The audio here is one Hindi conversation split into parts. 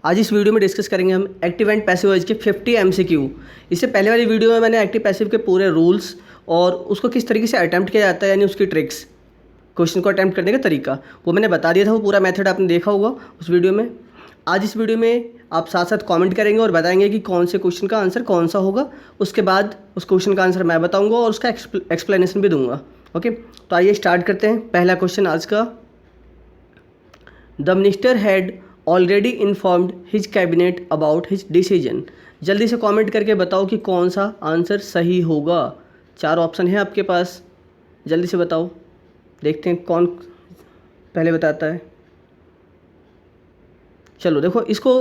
आज इस वीडियो में डिस्कस करेंगे हम एक्टिव एंड पैसिव वॉइस के 50 एमसीक्यू। इससे पहले वाली वीडियो में मैंने एक्टिव पैसिव के पूरे रूल्स और उसको किस तरीके से अटैम्प्ट किया जाता है, यानी उसकी ट्रिक्स, क्वेश्चन को अटैम्प्ट करने का तरीका, वो मैंने बता दिया था। वो पूरा मेथड आपने देखा होगा उस वीडियो में। आज इस वीडियो में आप साथ साथ कमेंट करेंगे और बताएंगे कि कौन से क्वेश्चन का आंसर कौन सा होगा। उसके बाद उस क्वेश्चन का आंसर मैं बताऊंगा और उसका एक्सप्लेनेशन भी दूंगा। ओके, तो आइए स्टार्ट करते हैं। पहला क्वेश्चन आज का, the minister had already informed his cabinet about his decision. जल्दी से कमेंट करके बताओ कि कौन सा आंसर सही होगा। 4 ऑप्शन है आपके पास, जल्दी से बताओ, देखते हैं कौन पहले बताता है। चलो देखो, इसको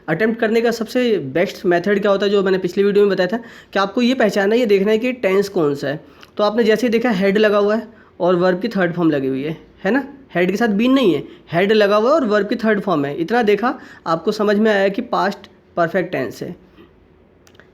अटेम्प्ट करने का सबसे बेस्ट मेथड क्या होता है, जो मैंने पिछली वीडियो में बताया था कि आपको ये पहचानना है, ये देखना है कि टेंस कौन सा है। तो आपने जैसे ही देखा हेड लगा हुआ है और वर्ब की थर्ड फॉर्म लगी हुई है ना। हेड के साथ बीन नहीं है, हेड लगा हुआ है और वर्ब की थर्ड फॉर्म है। इतना देखा, आपको समझ में आया कि पास्ट परफेक्ट टेंस है।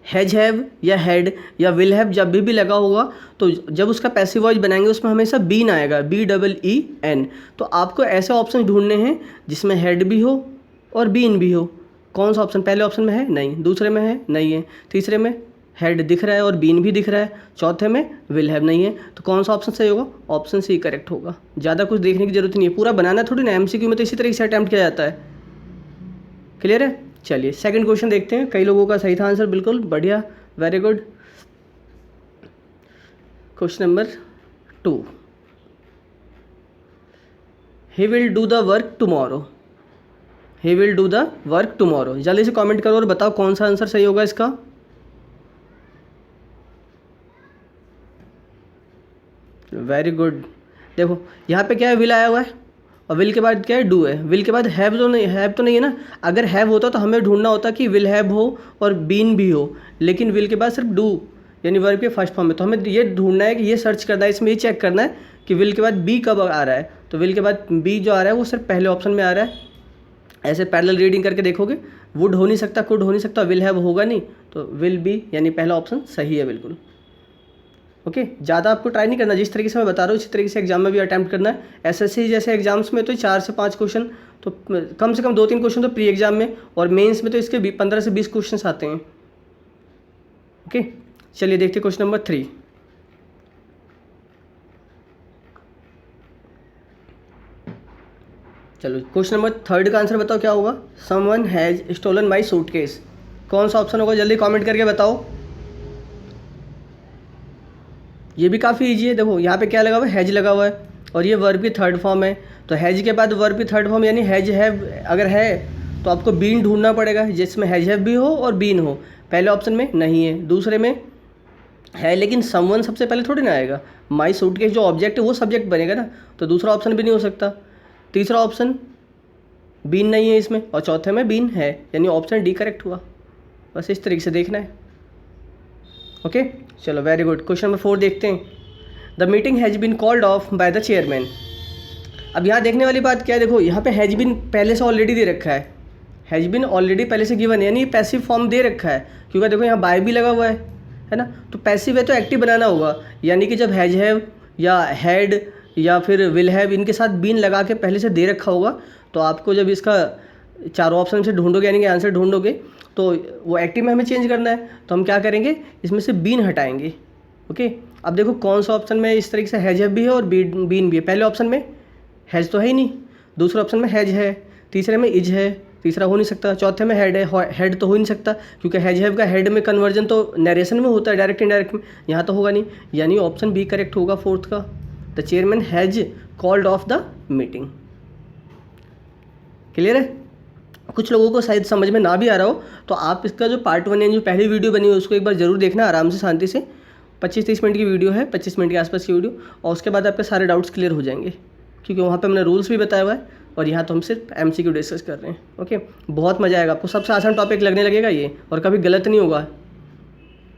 हैज हैव या हेड या विल हैव जब भी लगा होगा तो जब उसका पैसिव वॉइस बनाएंगे उसमें हमेशा बीन आएगा, BEEN। तो आपको ऐसे ऑप्शन ढूंढने हैं जिसमें हेड भी हो और बीन भी हो। कौन सा ऑप्शन? पहले ऑप्शन में है नहीं, दूसरे में है नहीं है, तीसरे में हेड दिख रहा है और बीन भी दिख रहा है, चौथे में विल हैव नहीं है। तो कौन सा ऑप्शन सही होगा? ऑप्शन सी करेक्ट होगा। ज़्यादा कुछ देखने की जरूरत नहीं है, पूरा बनाना थोड़ी ना। MCQ में तो इसी तरीके से अटैम्प्ट किया जाता है। क्लियर है? चलिए सेकंड क्वेश्चन देखते हैं। कई लोगों का सही था आंसर, बिल्कुल बढ़िया, very good. Question number 2, he will do the work tomorrow. He will do the work tomorrow. जल्दी से कमेंट करो और बताओ कौन सा आंसर सही होगा इसका। Very good. देखो यहाँ पे क्या है, विल आया हुआ है और विल के बाद क्या है, डू है। विल के बाद हैव तो नहीं है ना। अगर हैव होता तो हमें ढूंढना होता कि विल हैव हो और बीन भी हो, लेकिन विल के बाद सिर्फ डू यानी वर्ब के फर्स्ट फॉर्म में। तो हमें ये ढूंढना है कि ये सर्च करना है, इसमें ये चेक करना है कि विल के बाद बी कब आ रहा है। तो विल के बाद बी जो आ रहा है वो सिर्फ पहले ऑप्शन में आ रहा है। ऐसे पैरेलल रीडिंग करके देखोगे, वुड हो नहीं सकता, कुड हो नहीं सकता, विल हैव होगा नहीं, तो विल बी यानी पहला ऑप्शन सही है बिल्कुल। ओके, ज़्यादा आपको ट्राई नहीं करना, जिस तरीके से मैं बता रहा हूँ इसी तरीके से एग्जाम में भी अटैम्प्ट करना है। SSC जैसे एग्जाम्स में तो 4 से 5 क्वेश्चन, तो कम से कम 2-3 क्वेश्चन तो प्री एग्जाम में, और मेंस में तो इसके 15 से 20 क्वेश्चन आते हैं। ओके, चलिए देखते हैं क्वेश्चन नंबर 3। चलो क्वेश्चन नंबर 3 का आंसर बताओ क्या होगा। Someone has stolen my suitcase. कौन सा ऑप्शन होगा, जल्दी कमेंट करके बताओ। ये भी काफ़ी ईजी है। देखो यहाँ पे क्या लगा हुआ है, हैज लगा हुआ है और ये वर्ब की थर्ड फॉर्म है। तो हैज के बाद वर्ब की थर्ड फॉर्म यानी हैज हैव अगर है तो आपको बीन ढूंढना पड़ेगा जिसमें हैज हैव भी हो और बीन हो। पहले ऑप्शन में नहीं है, दूसरे में है, लेकिन समवन सबसे पहले थोड़ी ना आएगा। माई सूटकेस जो ऑब्जेक्ट है वो सब्जेक्ट बनेगा ना, तो दूसरा ऑप्शन भी नहीं हो सकता। तीसरा ऑप्शन बीन नहीं है इसमें, और चौथे में बीन है, यानी ऑप्शन डी करेक्ट हुआ। बस इस तरीके से देखना है। ओके, चलो वेरी गुड। क्वेश्चन नंबर 4 देखते हैं। The meeting has been called off by the chairman. अब यहाँ देखने वाली बात क्या है, देखो यहाँ पे हैज़ बीन पहले से ऑलरेडी दे रखा है। हैज़ बीन ऑलरेडी पहले से गिवन है, यानी पैसिव फॉर्म दे रखा है, क्योंकि देखो यहाँ बाय भी लगा हुआ है ना। तो पैसिव है तो एक्टिव बनाना होगा, यानी कि जब हैज हैव या हैड या फिर विल हैव इनके साथ बीन लगा के पहले से दे रखा होगा, तो आपको जब इसका चारों ऑप्शन से ढूंढोगे यानी कि आंसर ढूंढोगे तो वो एक्टिव में हमें चेंज करना है। तो हम क्या करेंगे, इसमें से बीन हटाएंगे। ओके, अब देखो कौन सा ऑप्शन में इस तरीके से हैज हैव भी है और बीन भी है। पहले ऑप्शन में हैज तो है ही नहीं, दूसरे ऑप्शन में हैज है, तीसरे में इज है, तीसरा हो नहीं सकता, चौथे में हेड है, हेड तो हो नहीं सकता क्योंकि हैज हैव का हेड में कन्वर्जन तो नरेशन में होता है, डायरेक्ट इनडायरेक्ट में, यहाँ तो होगा नहीं, यानी ऑप्शन बी करेक्ट होगा 4th का। The chairman has called off the meeting. Clear है? कुछ लोगों को शायद समझ में ना भी आ रहा हो तो आप इसका जो पार्ट 1 यानी जो पहली वीडियो बनी है उसको एक बार जरूर देखना आराम से, शांति से। 25-30 मिनट की वीडियो है, 25 मिनट के आसपास की वीडियो, और उसके बाद आपके सारे डाउट्स क्लियर हो जाएंगे, क्योंकि वहाँ पे हमने रूल्स भी बताया हुआ है और यहाँ तो हम सिर्फ MCQ डिस्कस कर रहे हैं। ओके, बहुत मज़ा आएगा आपको, सबसे आसान टॉपिक लगने लगेगा ये, और कभी गलत नहीं होगा,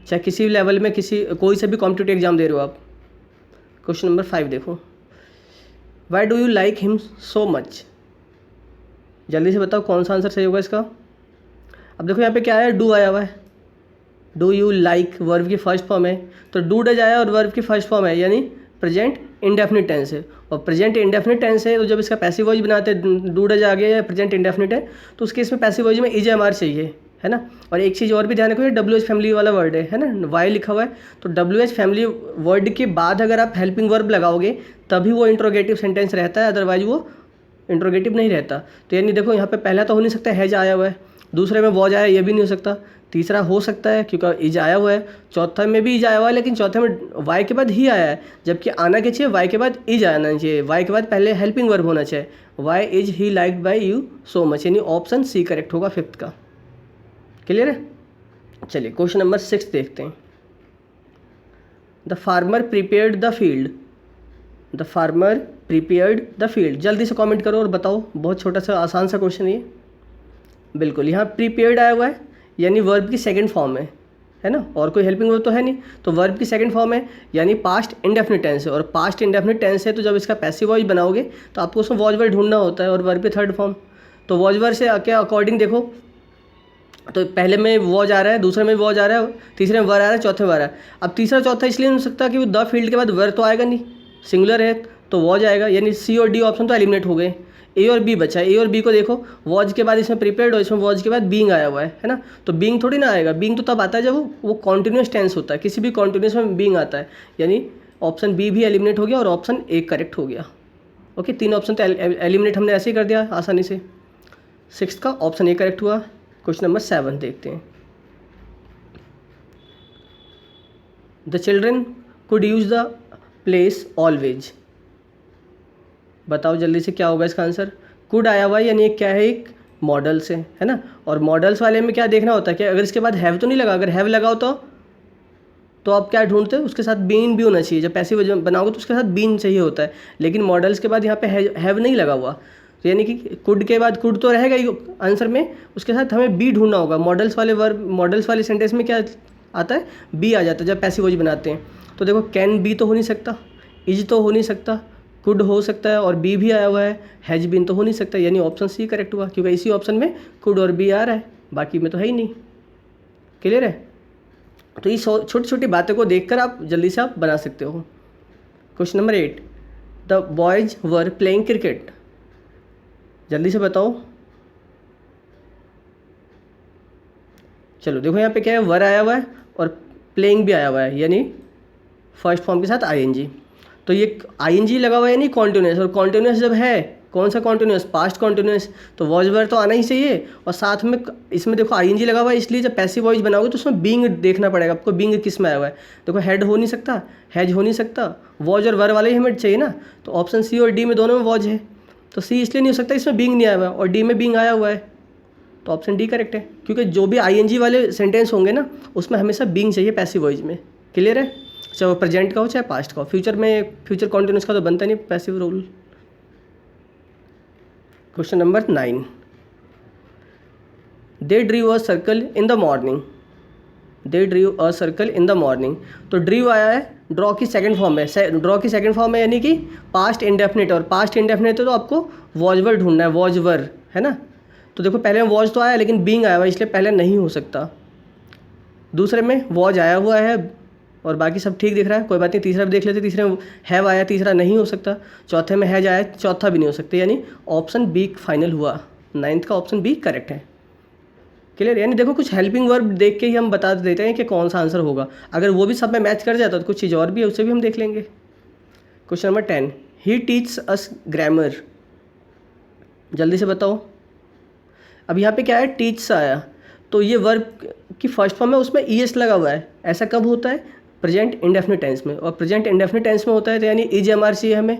चाहे किसी भी लेवल में कोई से भी कॉम्पिटिटिव एग्जाम दे रहे हो आप। क्वेश्चन नंबर 5 देखो। Y do you like him so much. जल्दी से बताओ कौन सा आंसर सही होगा इसका। अब देखो यहाँ पे क्या है, डू आया हुआ है। डू यू लाइक वर्ब की फर्स्ट फॉर्म है, तो डू डज आया और वर्ब की फर्स्ट फॉर्म है, यानी प्रेजेंट इंडेफिनिट टेंस है, और प्रेजेंट इंडेफिनिट टेंस है तो जब इसका पैसिव वॉइस बनाते हैं, डू डज आ गया या प्रेजेंट इंडेफिनिट है तो उसके इसमें पैसिव वॉइस में इज एम आर चाहिए, है ना। और एक चीज़ और भी ध्यान रखो, ये डब्ल्यू एच फैमिली वाला वर्ड है ना, वाई लिखा हुआ है, तो डब्ल्यू एच फैमिली वर्ड के बाद अगर आप हेल्पिंग वर्ब लगाओगे तभी वो इंट्रोगेटिव सेंटेंस रहता है, अदरवाइज वो इंट्रोगेटिव नहीं रहता। तो यानी देखो यहाँ पे पहला तो हो नहीं सकता हैज आया हुआ है, दूसरे में वॉज आया ये भी नहीं हो सकता, तीसरा हो सकता है क्योंकि इज आया हुआ है, चौथा में भी इज आया हुआ है लेकिन चौथे में वाई के बाद ही आया है, जबकि आना क्या चाहिए, वाई के बाद इज आना चाहिए, वाई के बाद पहले हेल्पिंग वर्ब होना चाहिए, why is he liked by you so much, यानी ऑप्शन सी करेक्ट होगा फिफ्थ का। क्लियर है। चलिए क्वेश्चन नंबर 6 देखते हैं। The farmer prepared the field, the farmer prepared the field, जल्दी से कमेंट करो और बताओ, बहुत छोटा सा आसान सा क्वेश्चन ये। बिल्कुल, यहाँ प्रिपेयर्ड आया हुआ है यानी वर्ब की सेकंड फॉर्म है ना, और कोई हेल्पिंग वर्ब तो है नहीं, तो वर्ब की सेकंड फॉर्म है यानी पास्ट इंडेफिनिट टेंस है, और पास्ट इंडेफिनिट टेंस है तो जब इसका पैसिव वॉइस बनाओगे तो आपको उसमें वॉज वर्ड ढूंढना होता है, और वर्ब की थर्ड फॉर्म, तो वॉज वर्ड से क्या अकॉर्डिंग देखो, तो पहले में वॉज आ रहा है, दूसरे में वॉज आ रहा है, तीसरे में वर आ रहा है, चौथे में वर आ रहा है। अब तीसरा चौथा इसलिए नहीं हो सकता कि वो द फील्ड के बाद वर तो आएगा नहीं, सिंगुलर है तो वॉज आएगा, यानी सी और डी ऑप्शन तो एलिमिनेट हो गए, ए और बी बचा। ए और बी को देखो, वॉज के बाद इसमें प्रिपेयर्ड और इसमें वॉज के बाद बीइंग आया हुआ है ना, तो बीइंग थोड़ी ना आएगा, बीइंग तो तब आता है जब वो कॉन्टिन्यूस टेंस होता है, किसी भी कॉन्टिन्यूस में बीइंग आता है, यानी ऑप्शन बी भी एलिमिनेट हो गया और ऑप्शन ए करेक्ट हो गया। ओके, 3 ऑप्शन तो एलिमिनेट हमने ऐसे ही कर दिया आसानी से, 6 का ऑप्शन ए करेक्ट हुआ। क्वेश्चन नंबर 7 देखते हैं। The children could use the place always, बताओ जल्दी से क्या होगा इसका आंसर। कुड आया हुआ यानी क्या है, एक मॉडल से, है ना, और मॉडल्स वाले में क्या देखना होता है कि अगर इसके बाद हैव तो नहीं लगा, अगर हैव लगाओ तो आप क्या ढूंढते हो, उसके साथ बीन भी होना चाहिए, जब पैसिव बनाओगे तो उसके साथ बीन चाहिए होता है, लेकिन मॉडल्स के बाद यहाँ पे हैव नहीं लगा हुआ, तो यानी कि कुड के बाद कुड तो रहेगा ही आंसर में, उसके साथ हमें बी ढूंढना होगा। मॉडल्स वाले वर्ब, मॉडल्स वाले सेंटेंस में क्या आता है, बी आ जाता है जब पैसिव वॉइस बनाते हैं। तो देखो कैन बी तो हो नहीं सकता, इज तो हो नहीं सकता, कुड हो सकता है और बी भी आया हुआ है, हैज बीन तो हो नहीं सकता, यानी ऑप्शन सी करेक्ट हुआ, क्योंकि इसी ऑप्शन में कुड और बी आ रहा है, बाकी में तो है ही नहीं। क्लियर है। तो ये छोटी छोटी बातों को देखकर आप जल्दी से आप बना सकते हो। Question number 8, the boys were playing cricket, जल्दी से बताओ। चलो देखो यहाँ पे क्या है, वर आया हुआ है और प्लेइंग भी आया हुआ है, यानी फर्स्ट फॉर्म के साथ आईएनजी, तो ये आईएनजी लगा हुआ है यानी कॉन्टिन्यूस, और कॉन्टिन्यूस जब है, कौन सा कॉन्टिन्यूस, पास्ट कॉन्टिन्यूस, तो वॉज वर तो आना ही चाहिए, और साथ में इसमें देखो आईएनजी लगा हुआ है, इसलिए जब पैसिव वॉइस बनाओगे तो उसमें बीइंग देखना पड़ेगा आपको, बीइंग किस में आया हुआ है। देखो हेड हो नहीं सकता, हैज हो नहीं सकता, वॉज और वर वाले ही हमें चाहिए ना, तो ऑप्शन सी और डी में दोनों में वॉज है, तो सी इसलिए नहीं हो सकता, इसमें बीइंग नहीं आया हुआ है, और डी में बीइंग आया हुआ है, तो ऑप्शन डी करेक्ट है, क्योंकि जो भी आईएनजी वाले सेंटेंस होंगे ना उसमें हमेशा बीइंग चाहिए पैसिव वॉइस में। क्लियर है, चाहे वो प्रेजेंट का हो चाहे पास्ट का हो, फ्यूचर में फ्यूचर कॉन्टिन्यूस का तो बनता नहीं passive rule. Question number 9, they ड्रीव a circle in the morning, they ड्रीव a circle in the morning, तो ड्रीव आया है, ड्रॉ की सेकंड फॉर्म है, ड्रॉ की सेकंड फॉर्म है यानी कि पास्ट इंडेफिनिट, और पास्ट इंडेफिनिट है तो आपको वॉज वर ढूंढना है, वॉज वर, है ना। तो देखो पहले में वॉज तो आया लेकिन बीइंग आया हुआ है, इसलिए पहले नहीं हो सकता, दूसरे में वॉज आया हुआ है और बाकी सब ठीक दिख रहा है, कोई बात नहीं, तीसरा भी देख लेते, तीसरे में हैव आया, तीसरा नहीं हो सकता, चौथे में हैज आया, चौथा भी नहीं हो सकता, यानी ऑप्शन बी फाइनल हुआ, 9th का ऑप्शन बी करेक्ट है। क्लियर, यानी देखो कुछ हेल्पिंग वर्ब देख के ही हम बता देते हैं कि कौन सा आंसर होगा, अगर वो भी सब में मैच कर जाता तो कुछ चीज़ और भी है उसे भी हम देख लेंगे। क्वेश्चन नंबर 10, ही टीच अस ग्रामर, जल्दी से बताओ। अब यहाँ पे क्या है, टीच आया, तो ये वर्ब की फर्स्ट फॉर्म है, उसमें ईएस लगा हुआ है, ऐसा कब होता है, प्रेजेंट इंडेफिनिट टेंस में, और प्रेजेंट इंडेफिनिट टेंस में होता है तो यानी इज एम आर चाहिए हमें।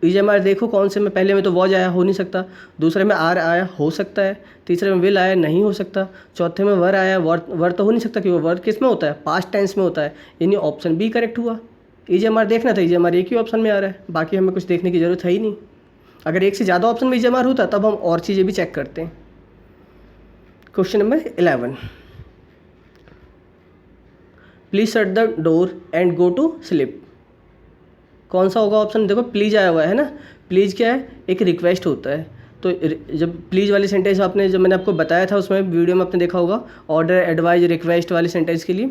इज एम आर देखो कौन से में, पहले में तो वॉज आया, हो नहीं सकता, दूसरे में आर आया, हो सकता है, तीसरे में विल आया, नहीं हो सकता, चौथे में वर आया, वर तो हो नहीं सकता क्योंकि वर किस में होता है, पास्ट टेंस में होता है, यानी ऑप्शन बी करेक्ट हुआ। इज एम आर देखना था, इज एम आर एक ही ऑप्शन में आ रहा है, बाकी हमें कुछ देखने की ज़रूरत है ही नहीं, अगर एक से ज़्यादा ऑप्शन में इज एम आर होता तब हम और चीज़ें भी चेक करते हैं। Question number 11, please shut the door and go to sleep, कौन सा होगा ऑप्शन, देखो प्लीज़ आया हुआ है ना, प्लीज़ क्या है, एक रिक्वेस्ट होता है, तो जब प्लीज़ वाली सेंटेंस आपने जब मैंने आपको बताया था उसमें वीडियो में आपने देखा होगा ऑर्डर, एडवाइज, रिक्वेस्ट वाली सेंटेंस के लिए,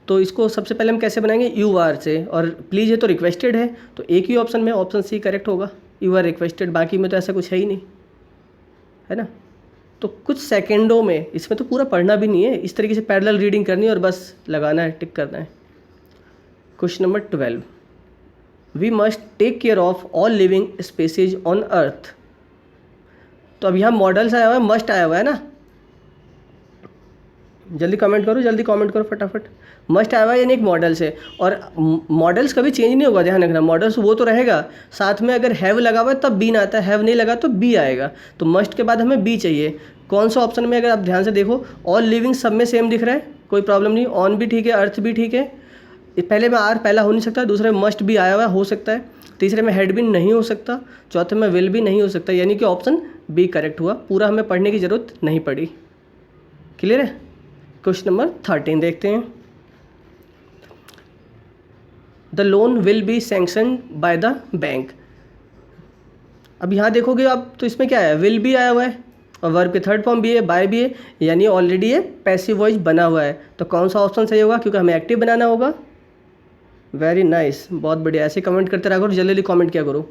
तो इसको सबसे पहले हम कैसे बनाएंगे, यू आर से, और प्लीज़ है तो रिक्वेस्टेड है, तो एक ही ऑप्शन में ऑप्शन सी करेक्ट होगा, यू आर रिक्वेस्टेड, बाकी में तो ऐसा कुछ है ही नहीं, है ना। तो कुछ सेकेंडों में, इसमें तो पूरा पढ़ना भी नहीं है, इस तरीके से पैरेलल रीडिंग करनी है और बस लगाना है, टिक करना है। Question number 12, we must take care of all living species on earth. तो अब यहाँ मॉडल्स आया हुआ है, मस्ट आया हुआ है ना, जल्दी कमेंट करो फटाफट। मस्ट आया हुआ है यानी एक मॉडल्स है, और मॉडल्स कभी चेंज नहीं होगा, ध्यान रखना, मॉडल्स वो तो रहेगा, साथ में अगर हैव लगा हुआ है तब बीन आता है, हैव नहीं लगा तो बी आएगा, तो मस्ट के बाद हमें बी चाहिए। कौन सा ऑप्शन में, अगर आप ध्यान से देखो, ऑल लिविंग सब में सेम दिख रहा है, कोई प्रॉब्लम नहीं, ऑन भी ठीक है, अर्थ भी ठीक है, पहले में आर पहला हो नहीं सकता, दूसरे में मस्ट भी आया हुआ हो सकता है, तीसरे में हैड भी नहीं हो सकता, चौथे में विल भी नहीं हो सकता, यानी कि ऑप्शन बी करेक्ट हुआ, पूरा हमें पढ़ने की ज़रूरत नहीं पड़ी। क्लियर है। क्वेश्चन नंबर 13 देखते हैं, the loan will be sanction by the bank. अब यहाँ देखोगे आप तो इसमें क्या है, विल भी आया हुआ है और वर्ब के थर्ड फॉर्म भी है, बाय भी है, यानी ऑलरेडी ये पैसिव वॉइस बना हुआ है, तो कौन सा ऑप्शन सही होगा, क्योंकि हमें एक्टिव बनाना होगा। वेरी नाइस, बहुत बढ़िया, ऐसे कमेंट करते रहा करो, जल्दी कमेंट किया करो।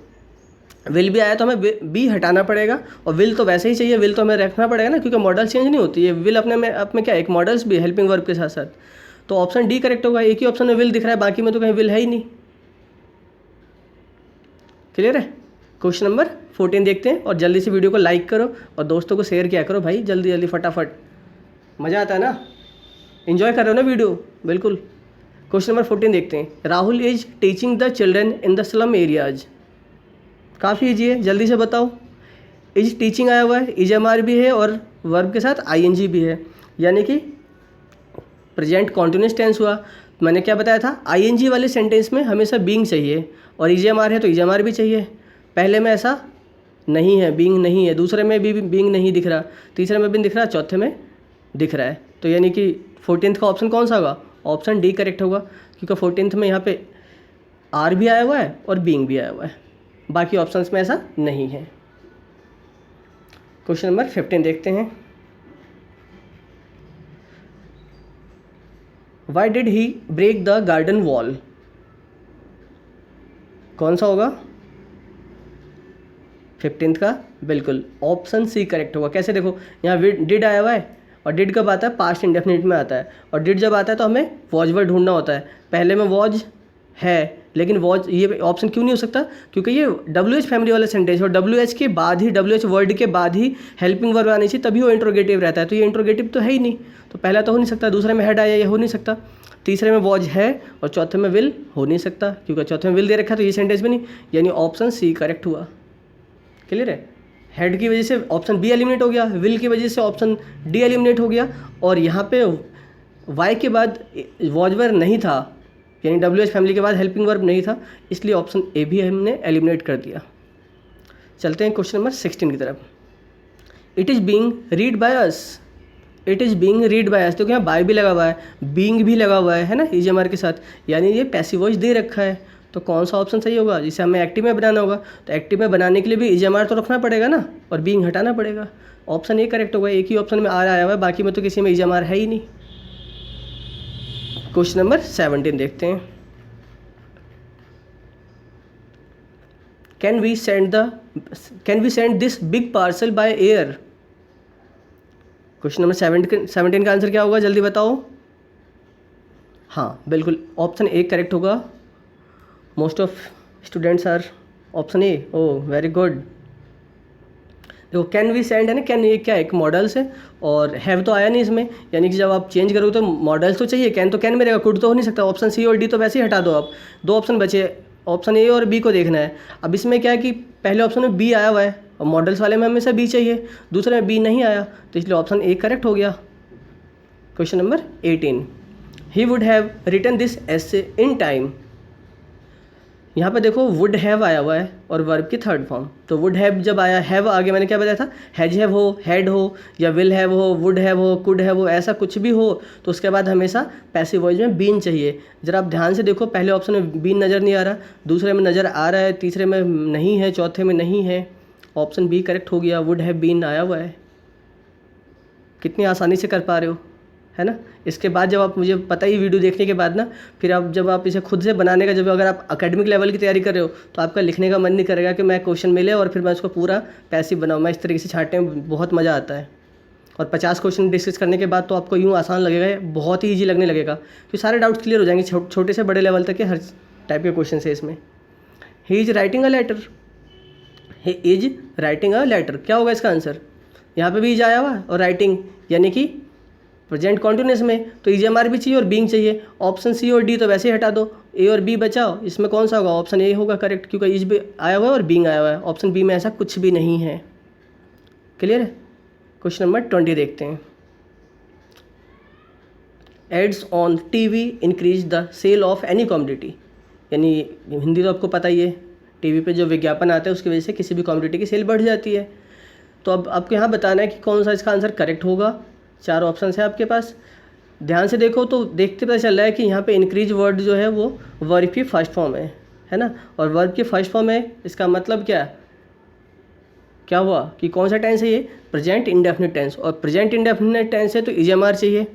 विल भी आया तो हमें बी हटाना पड़ेगा, और विल तो वैसे ही चाहिए, विल तो हमें रखना पड़ेगा ना, क्योंकि मॉडल चेंज नहीं होती है, विल अपने में क्या एक मॉडल्स भी हेल्पिंग वर्ब के साथ साथ, तो ऑप्शन डी करेक्ट होगा, एक ही ऑप्शन में विल दिख रहा है, बाकी में तो कहीं विल है ही नहीं। क्लियर है। क्वेश्चन नंबर 14 देखते हैं, और जल्दी से वीडियो को लाइक करो और दोस्तों को शेयर किया करो भाई, जल्दी फटाफट, मज़ा आता है ना, इन्जॉय कर रहे हो ना वीडियो, बिल्कुल। क्वेश्चन नंबर 14 देखते हैं, Rahul is teaching the children in the slum areas. काफ़ी ईजी है, जल्दी से बताओ। इज टीचिंग आया हुआ है, इज एम आर भी है और वर्ब के साथ आई एन जी भी है, यानी कि प्रेजेंट कॉन्टिन्यूस टेंस हुआ। मैंने क्या बताया था, आई एन जी वाले सेंटेंस में हमेशा बीइंग चाहिए, और इज एम आर है तो इज एम आर भी चाहिए। पहले में ऐसा नहीं है, बीइंग नहीं है, दूसरे में भी बीइंग नहीं दिख रहा, तीसरे में भी दिख रहा, चौथे में दिख रहा है, तो यानी कि 14th का ऑप्शन कौन सा होगा, ऑप्शन डी करेक्ट होगा, क्योंकि 14th में यहाँ पे आर भी आया हुआ है और बीइंग भी आया हुआ है, बाकी ऑप्शंस में ऐसा नहीं है। क्वेश्चन नंबर 15 देखते हैं, why did he break the garden wall. कौन सा होगा 15th का, बिल्कुल ऑप्शन सी करेक्ट होगा। कैसे, देखो यहाँ डिड आया हुआ है, और डिड कब आता है, पास्ट इंडेफिनिट में आता है, और डिड जब आता है तो हमें वॉज वर्ड ढूंढना होता है, पहले में वॉज है, लेकिन वॉज ये ऑप्शन क्यों नहीं हो सकता, क्योंकि ये WH फैमिली वाला सेंटेंस, और WH के बाद ही, WH वर्ड के बाद ही हेल्पिंग वर्ब आनी चाहिए, तभी वो इंट्रोगेटिव रहता है, तो ये इंट्रोगेटिव तो है ही नहीं, तो पहला तो हो नहीं सकता, दूसरे में हेड आया, ये हो नहीं सकता, तीसरे में वॉज है, और चौथे में विल हो नहीं सकता, क्योंकि चौथे में विल दे रखा है, तो ये सेंटेंस भी नहीं, यानी ऑप्शन सी करेक्ट हुआ। क्लियर है। हेड की वजह से ऑप्शन बी एलिमिनेट हो गया, विल की वजह से ऑप्शन डी एलिमिनेट हो गया, और यहाँ पे वाई के बाद वॉज वर्ब नहीं था, यानी WH फैमिली के बाद हेल्पिंग वर्ब नहीं था, इसलिए ऑप्शन ए भी हमने एलिमिनेट कर दिया। चलते हैं क्वेश्चन नंबर 16 की तरफ। It is being read by us, it is being read by us, तो यहाँ बाय भी लगा हुआ है, बीइंग भी लगा हुआ है ना, इज एम आर के साथ, यानी ये पैसिव वॉइस दे रखा है, तो कौन सा ऑप्शन सही होगा, जिसे हमें एक्टिव में बनाना होगा, तो एक्टिव में बनाने के लिए भी इज एम आर तो रखना पड़ेगा ना, और बीइंग हटाना पड़ेगा, ऑप्शन ए करेक्ट होगा, एक ही ऑप्शन में आर आया हुआ है, बाकी में तो किसी में इज एम आर है ही नहीं। क्वेश्चन नंबर 17 देखते हैं, can we send this big parcel by air. Question number 17 का आंसर क्या होगा, जल्दी बताओ। हाँ बिल्कुल, ऑप्शन ए करेक्ट होगा, most of students are option A, oh very good. देखो कैन वी सेंड है ना, कैन ये क्या है, एक मॉडल्स है, और हैव तो आया नहीं इसमें, यानी कि जब आप चेंज करोगे तो मॉडल्स तो चाहिए, कैन तो कैन में रहेगा, कुड तो हो नहीं सकता, ऑप्शन सी और डी तो वैसे ही हटा दो आप, दो ऑप्शन बचे, ऑप्शन ए और बी को देखना है। अब इसमें क्या है कि पहले ऑप्शन में बी आया हुआ है, और मॉडल्स वाले में हमेशा बी चाहिए, दूसरे में बी नहीं आया, तो इसलिए ऑप्शन ए करेक्ट हो गया। Question number 18, he would have written this essay in time. यहाँ पे देखो वुड हैव आया हुआ है और वर्ब की थर्ड फॉर्म, तो वुड हैव जब आया, हैव आगे मैंने क्या बताया था, हैज हैव हो, हैड हो, या विल हैव हो, वुड हैव हो, कुड हैव हो, ऐसा कुछ भी हो, तो उसके बाद हमेशा पैसिव वॉइस में बीन चाहिए। जरा आप ध्यान से देखो, पहले ऑप्शन में बीन नज़र नहीं आ रहा, दूसरे में नज़र आ रहा है, तीसरे में नहीं है, चौथे में नहीं है, ऑप्शन बी करेक्ट हो गया, वुड हैव बीन आया हुआ है। कितनी आसानी से कर पा रहे हो, है ना। इसके बाद जब आप, मुझे पता ही वीडियो देखने के बाद ना, फिर आप जब आप इसे खुद से बनाने का, जब अगर आप एकेडमिक लेवल की तैयारी कर रहे हो तो आपका लिखने का मन नहीं करेगा कि मैं क्वेश्चन मिले और फिर मैं उसको पूरा पैसिव बनाऊँ। मैं इस तरीके से छाँटने में बहुत मज़ा आता है। और 50 क्वेश्चन डिस्कस करने के बाद तो आपको यूँ आसान लगेगा, बहुत ही ईजी लगने लगेगा, तो सारे डाउट्स क्लियर हो जाएंगे। छोटे से बड़े लेवल तक के हर टाइप के क्वेश्चन है इसमें। He is writing a letter, he is writing a letter, क्या होगा इसका आंसर। यहाँ पे भी इज आया हुआ और राइटिंग यानी कि प्रेजेंट कॉन्टिन्यूस में, तो EGMR भी चाहिए और बीइंग चाहिए। ऑप्शन सी और डी तो वैसे ही हटा दो, ए और बी बचाओ। इसमें कौन सा होगा, ऑप्शन ए होगा करेक्ट, क्योंकि इज भी आया हुआ है और बीइंग आया हुआ है। ऑप्शन बी में ऐसा कुछ भी नहीं है। क्लियर है। क्वेश्चन नंबर 20 देखते हैं। Ads on TV increase the sale of any commodity, यानी हिंदी तो आपको पता ही है, टीवी पे जो विज्ञापन आता है उसकी वजह से किसी भी कमोडिटी की सेल बढ़ जाती है। तो अब आपको यहाँ बताना है कि कौन सा इसका आंसर करेक्ट होगा। 4 ऑप्शन है आपके पास, ध्यान से देखो तो देखते पता चल रहा है कि यहाँ पे इंक्रीज वर्ड जो है वो वर्ब की फर्स्ट फॉर्म है ना। और वर्ब की फर्स्ट फॉर्म है, इसका मतलब क्या हुआ कि कौन सा टेंस है ये, प्रेजेंट इंडेफिनिट टेंस। और प्रेजेंट इंडेफिनिट टेंस है तो EGMR चाहिए,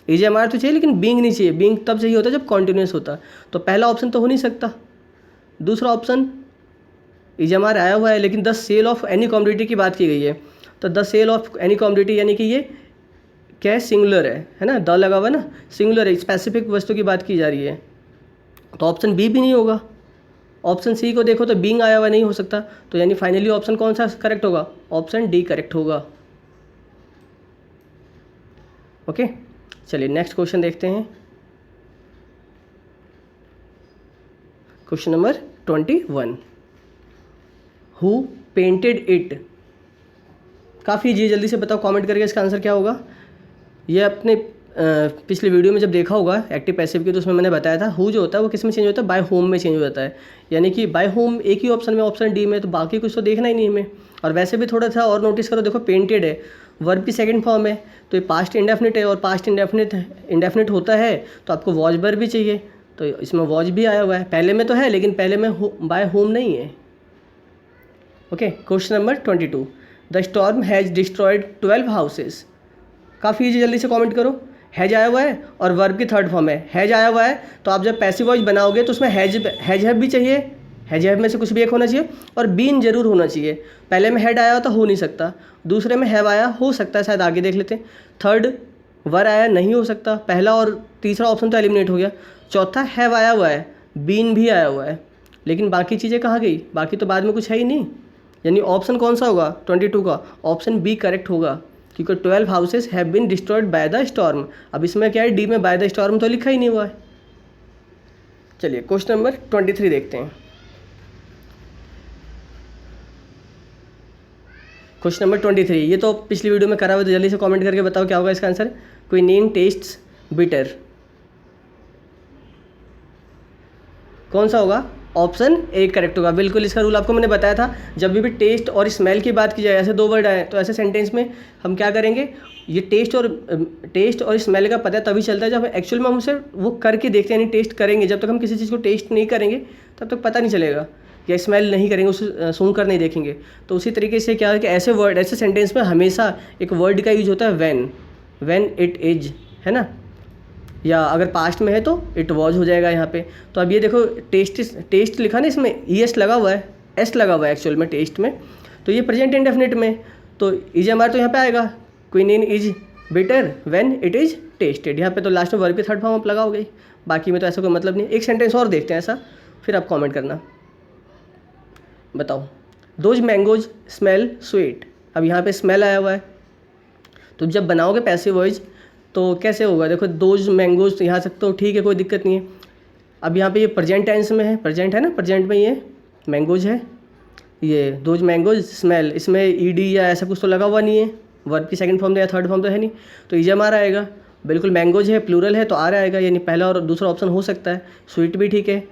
EGMR तो चाहिए लेकिन बीइंग नहीं चाहिए। बीइंग तब चाहिए होता है जब कॉन्टिन्यूस होता। तो पहला ऑप्शन तो हो नहीं सकता। दूसरा ऑप्शन EGMR आया हुआ है लेकिन the sale of any commodity की बात की गई है, तो the sale of any commodity यानी कि ये क्या है, सिंगुलर है ना, द लगा हुआ है ना, सिंगुलर है, स्पेसिफिक वस्तु की बात की जा रही है। तो ऑप्शन बी भी नहीं होगा। ऑप्शन सी को देखो तो बीइंग आया हुआ नहीं हो सकता, तो यानी फाइनली ऑप्शन कौन सा करेक्ट होगा, ऑप्शन डी करेक्ट होगा। ओके, चलिए नेक्स्ट क्वेश्चन देखते हैं। Question number 21, who painted it. काफ़ी जी, जल्दी से बताओ कमेंट करके इसका आंसर क्या होगा। ये अपने पिछले वीडियो में जब देखा होगा एक्टिव पैसिव की, तो उसमें मैंने बताया था हु जो होता है वो किस में चेंज होता है, बाय होम में चेंज हो जाता है। यानी कि बाय होम एक ही ऑप्शन में, ऑप्शन डी में, तो बाकी कुछ तो देखना ही नहीं हमें। और वैसे भी थोड़ा सा और नोटिस करो, देखो पेंटेड है, वर्ब की सेकंड फॉर्म है, तो ये पास्ट इंडेफिनिट है, और पास्ट इंडेफिनिट होता है तो आपको वॉज वर्ब भी चाहिए, तो इसमें वॉज भी आया हुआ है। पहले में तो है लेकिन पहले में बाय होम नहीं है। Okay, question number 22, the storm has destroyed 12 houses. काफ़ी ईजी, जल्दी से कमेंट करो। हैज आया हुआ है और वर्ब की थर्ड फॉर्म है, हैज आया हुआ है, तो आप जब पैसिव वॉइस बनाओगे तो उसमें हैज हैव भी चाहिए, हैज हैव में से कुछ भी एक होना चाहिए, और बीन जरूर होना चाहिए। पहले में हैड आया तो हो नहीं सकता, दूसरे में हैव आया हो सकता है, शायद आगे देख लेते हैं। थर्ड वर आया नहीं हो सकता, पहला और तीसरा ऑप्शन तो एलिमिनेट हो गया। चौथा हैव आया हुआ है, बीन भी आया हुआ है, लेकिन बाकी चीज़ें कहाँ गई, बाकी तो बाद में कुछ है ही नहीं। यानी ऑप्शन कौन सा होगा 22 का, ऑप्शन बी करेक्ट होगा, क्योंकि 12 houses have been destroyed by the storm. अब इसमें क्या है, डी में बाय द स्टॉर्म तो लिखा ही नहीं हुआ है। चलिए क्वेश्चन नंबर 23 देखते हैं। क्वेश्चन नंबर 23, ये तो पिछली वीडियो में करा हुआ, तो जल्दी से कमेंट करके बताओ क्या होगा इसका आंसर। क्विनीन टेस्ट्स बिटर, कौन सा होगा, ऑप्शन ए करेक्ट होगा। बिल्कुल, इसका रूल आपको मैंने बताया था, जब भी टेस्ट और स्मेल की बात की जाए, ऐसे 2 वर्ड आए तो ऐसे सेंटेंस में हम क्या करेंगे, ये टेस्ट और स्मेल का पता तभी चलता है जब एक्चुअल में हम उसे वो करके देखते हैं, यानी टेस्ट करेंगे। जब तक हम किसी चीज़ को टेस्ट नहीं करेंगे तब तक पता नहीं चलेगा, या स्मेल नहीं करेंगे, उसे सूंघ कर नहीं देखेंगे। तो उसी तरीके से क्या है कि ऐसे वर्ड, ऐसे सेंटेंस में हमेशा एक वर्ड का यूज होता है व्हेन इट इज, है ना, या अगर पास्ट में है तो इट वॉज हो जाएगा यहाँ पे। तो अब ये देखो टेस्ट लिखा ना, इसमें ES लगा हुआ है, S लगा हुआ है एक्चुअल में टेस्ट में, तो ये प्रेजेंट इंडेफिनिट में, तो EGMR तो यहाँ पे आएगा, quinine is bitter when it is tested. यहाँ पे तो लास्ट में वर्ब की थर्ड फॉर्म आप लगाओ गई, बाकी में तो ऐसा कोई मतलब नहीं। एक सेंटेंस और देखते हैं ऐसा, फिर आप कॉमेंट करना, बताओ। दोज मैंगोज स्मेल स्वीट, अब यहाँ पे स्मेल आया हुआ है, तो जब बनाओगे पैसिव वॉइस तो कैसे होगा, देखो दोज मैंगोज, तो यहाँ तक तो ठीक है, कोई दिक्कत नहीं है। अब यहाँ पे ये प्रेजेंट टेंस में है, प्रेजेंट है ना, प्रेजेंट में ये मैंगोज है, ये दोज मैंगोज स्मेल, इसमें ED या ऐसा कुछ तो लगा हुआ नहीं है, वर्ब की सेकंड फॉर्म या थर्ड फॉर्म तो है नहीं, तो EGMR आएगा। बिल्कुल मैंगोज है, प्लूरल है तो आर आएगा, यानी पहला और दूसरा ऑप्शन हो सकता है। स्वीट भी ठीक है,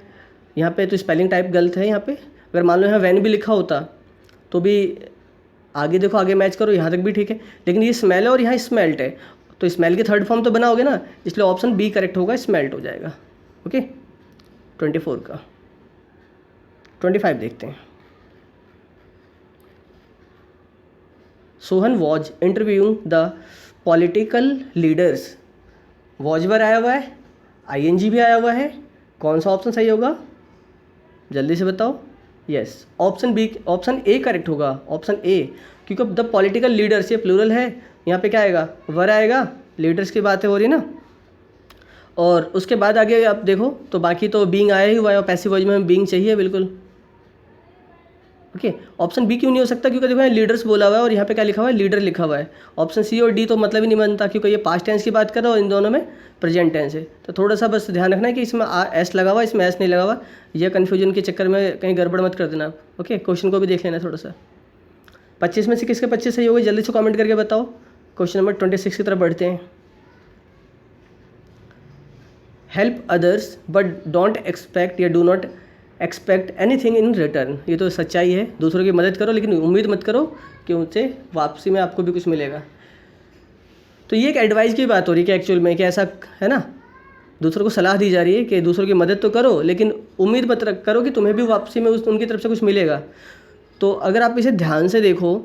यहाँ पे तो स्पेलिंग टाइप गलत है। यहाँ पे अगर मान लो यहाँ वैन भी लिखा होता तो भी आगे देखो, आगे मैच करो, यहाँ तक भी ठीक है, लेकिन ये स्मेल है और यहाँ स्मेल्ट है, तो स्मेल की थर्ड फॉर्म तो बनाओगे ना, इसलिए ऑप्शन बी करेक्ट होगा, स्मेल्ट हो जाएगा। ओके, 24 का 25 देखते हैं। Sohan was interviewing the political leaders. Was were आया हुआ है, आईएनजी भी आया हुआ है, कौन सा ऑप्शन सही होगा जल्दी से बताओ। Yes, option B, option A correct होगा, ऑप्शन ए, क्योंकि द पॉलिटिकल लीडर्स ये प्लूरल है, यहाँ पे क्या आएगा, वर आएगा, लीडर्स की बातें हो रही ना। और उसके बाद आगे आप देखो तो बाकी तो बीइंग आया ही हुआ है, और पैसिव वॉइस में हमें बीइंग चाहिए बिल्कुल। ओके, ऑप्शन बी क्यों नहीं हो सकता, क्योंकि देखो यहाँ लीडर्स बोला हुआ है और यहाँ पे क्या लिखा हुआ है, लीडर लिखा हुआ है। ऑप्शन सी और डी तो मतलब ही नहीं बनता, क्योंकि ये पास्ट टेंस की बात कर रहा है और इन दोनों में प्रेजेंट टेंस है। तो थोड़ा सा बस ध्यान रखना है कि इसमें एस लगा हुआ है, इसमें एस नहीं लगा हुआ, यह कन्फ्यूजन के चक्कर में कहीं गड़बड़ मत कर देना आप। ओके, क्वेश्चन को भी देख लेना थोड़ा सा। 25 में से किसके 25 सही हो गए, जल्दी से कॉमेंट करके बताओ। क्वेश्चन नंबर 26 की तरफ बढ़ते हैं। Help others but don't expect या do not expect anything in return. ये तो सच्चाई है, दूसरों की मदद करो लेकिन उम्मीद मत करो कि उनसे वापसी में आपको भी कुछ मिलेगा। तो ये एक एडवाइस की बात हो रही है कि एक्चुअल में कि ऐसा है ना, दूसरों को सलाह दी जा रही है कि दूसरों की मदद तो करो लेकिन उम्मीद मत करो कि तुम्हें भी वापसी में उनकी तरफ से कुछ मिलेगा। तो अगर आप इसे ध्यान से देखो,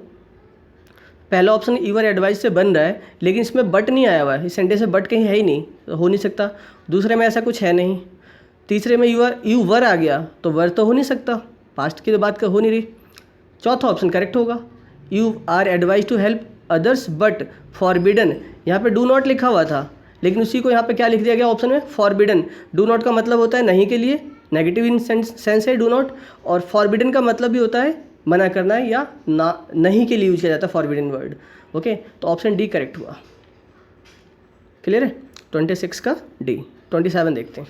पहला ऑप्शन यूर एडवाइस से बन रहा है लेकिन इसमें बट नहीं आया हुआ है, इस सेंटेंस में बट कहीं है ही नहीं, तो हो नहीं सकता। दूसरे में ऐसा कुछ है नहीं। तीसरे में यू वर आ गया तो वर तो हो नहीं सकता, पास्ट की तो बात हो नहीं रही। चौथा ऑप्शन करेक्ट होगा, you are advise to help others but forbidden. यहाँ पे डू नॉट लिखा हुआ था लेकिन उसी को यहाँ पे क्या लिख दिया गया ऑप्शन में, फॉरबिडन। डू नॉट का मतलब होता है नहीं के लिए, नेगेटिव इन सेंस है डू नॉट, और फॉरबिडन का मतलब भी होता है मना करना है या ना, नहीं के लिए यूज किया जाता है फॉरबिडन वर्ड। ओके, तो ऑप्शन डी करेक्ट हुआ। क्लियर है, 26 का डी। 27 देखते हैं।